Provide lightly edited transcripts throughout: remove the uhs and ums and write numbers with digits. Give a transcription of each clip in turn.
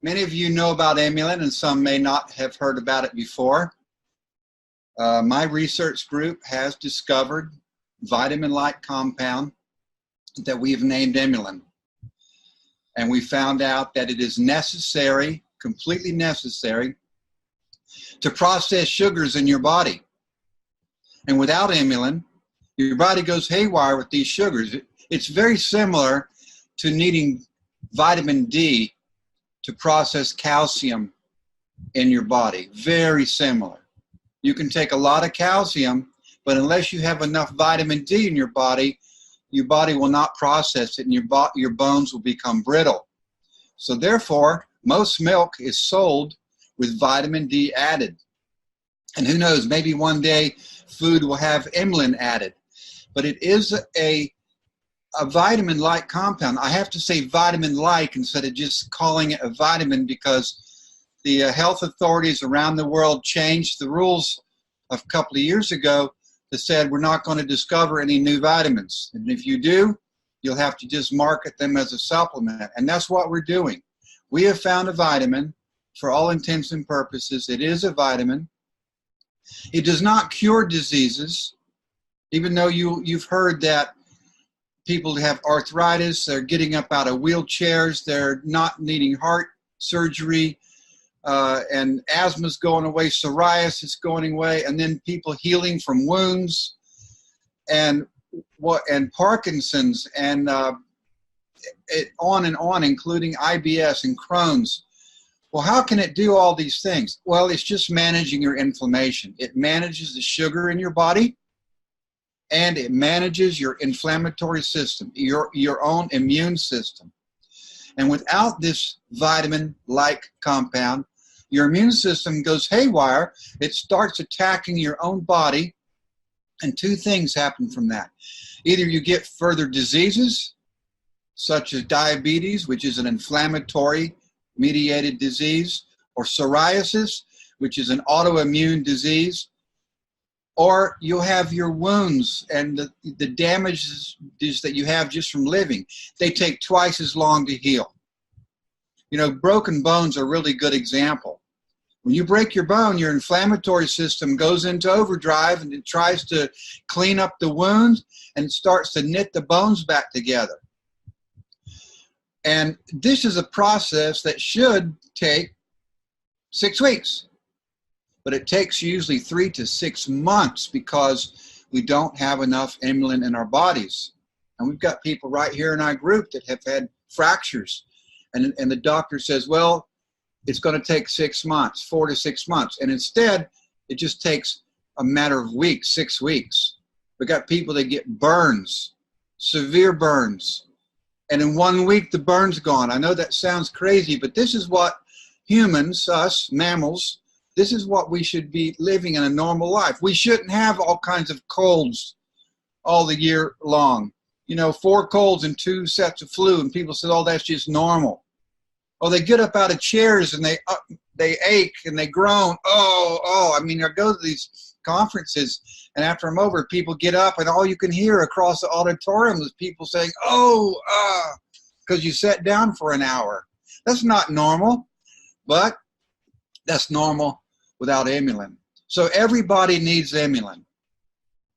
Many of you know about emulin, and some may not have heard about it before. My research group has discovered vitamin-like compound that we have named emulin. And we found out that it is necessary, completely necessary, to process sugars in your body. And without emulin, your body goes haywire with these sugars. It's very similar to needing vitamin D to process calcium in your body. Very similar. You can take a lot of calcium, but unless you have enough vitamin D in your body will not process it, and your bones will become brittle. So therefore, most milk is sold with vitamin D added. And who knows, maybe one day food will have emulin added. But it is a vitamin-like compound. I have to say vitamin-like instead of just calling it a vitamin, because the health authorities around the world changed the rules a couple of years ago that said we're not going to discover any new vitamins. And if you do, you'll have to just market them as a supplement. And that's what we're doing. We have found a vitamin. For all intents and purposes, it is a vitamin. It does not cure diseases, even though you've heard that people have arthritis, they're getting up out of wheelchairs, they're not needing heart surgery, and asthma's going away, psoriasis going away, and then people healing from wounds, and Parkinson's, and on and on, including IBS and Crohn's. Well, how can it do all these things? Well, it's just managing your inflammation. It manages the sugar in your body, and it manages your inflammatory system, your own immune system. And without this vitamin-like compound, your immune system goes haywire. It starts attacking your own body, and two things happen from that. Either you get further diseases, such as diabetes, which is an inflammatory mediated disease, or psoriasis, which is an autoimmune disease, or you'll have your wounds and the damages that you have just from living. They take twice as long to heal. You know, broken bones are a really good example. When you break your bone, your inflammatory system goes into overdrive, and it tries to clean up the wound, and it starts to knit the bones back together. And this is a process that should take 6 weeks, but it takes usually 3 to 6 months because we don't have enough emulin in our bodies. And we've got people right here in our group that have had fractures, and the doctor says, well, it's going to take 6 months, 4 to 6 months. And instead, it just takes a matter of weeks, 6 weeks. We've got people that get burns, severe burns. And in 1 week, the burn's gone. I know that sounds crazy, but this is what humans, us, mammals, this is what we should be living in a normal life. We shouldn't have all kinds of colds all the year long. You know, 4 colds and 2 sets of flu, and people say, oh, that's just normal. Oh, they get up out of chairs and they ache and they groan. I mean, I go to these conferences, and after I'm over, people get up, and all you can hear across the auditorium is people saying, because you sat down for an hour. That's not normal, but that's normal without emulin. So everybody needs emulin.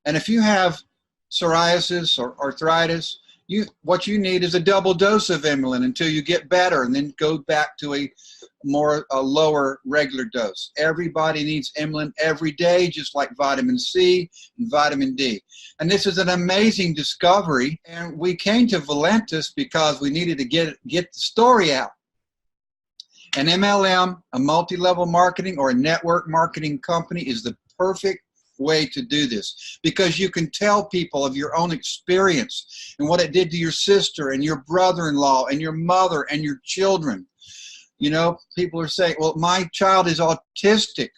And if you have psoriasis or arthritis, what you need is a double dose of emulin until you get better, and then go back to a lower regular dose. Everybody needs emulin every day, just like vitamin C and vitamin D. And this is an amazing discovery, and we came to Valentis because we needed to get the story out. An MLM, a multi-level marketing or a network marketing company, is the perfect way to do this, because you can tell people of your own experience and what it did to your sister and your brother-in-law and your mother and your children. You know, people are saying, well, my child is autistic,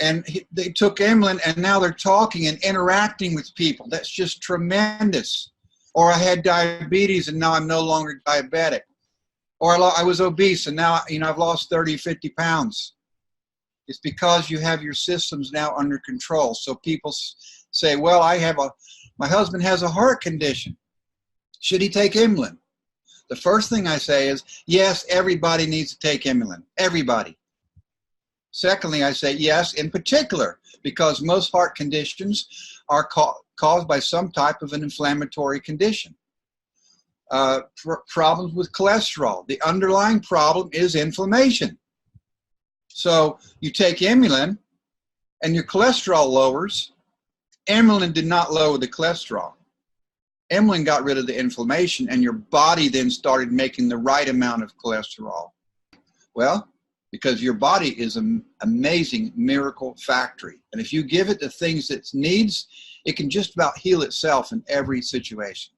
and they took emulin, and now they're talking and interacting with people. That's just tremendous. Or I had diabetes, and now I'm no longer diabetic. Or I was obese, and now, you know, I've lost 30, 50 pounds. It's because you have your systems now under control. So people say, well, my husband has a heart condition. Should he take emulin? The first thing I say is, yes, everybody needs to take emulin. Everybody. Secondly, I say yes, in particular, because most heart conditions are caused by some type of an inflammatory condition. Problems with cholesterol. The underlying problem is inflammation. So you take emulin and your cholesterol lowers. Emulin did not lower the cholesterol. Emulin got rid of the inflammation, and your body then started making the right amount of cholesterol. Well, because your body is an amazing miracle factory. And if you give it the things it needs, it can just about heal itself in every situation.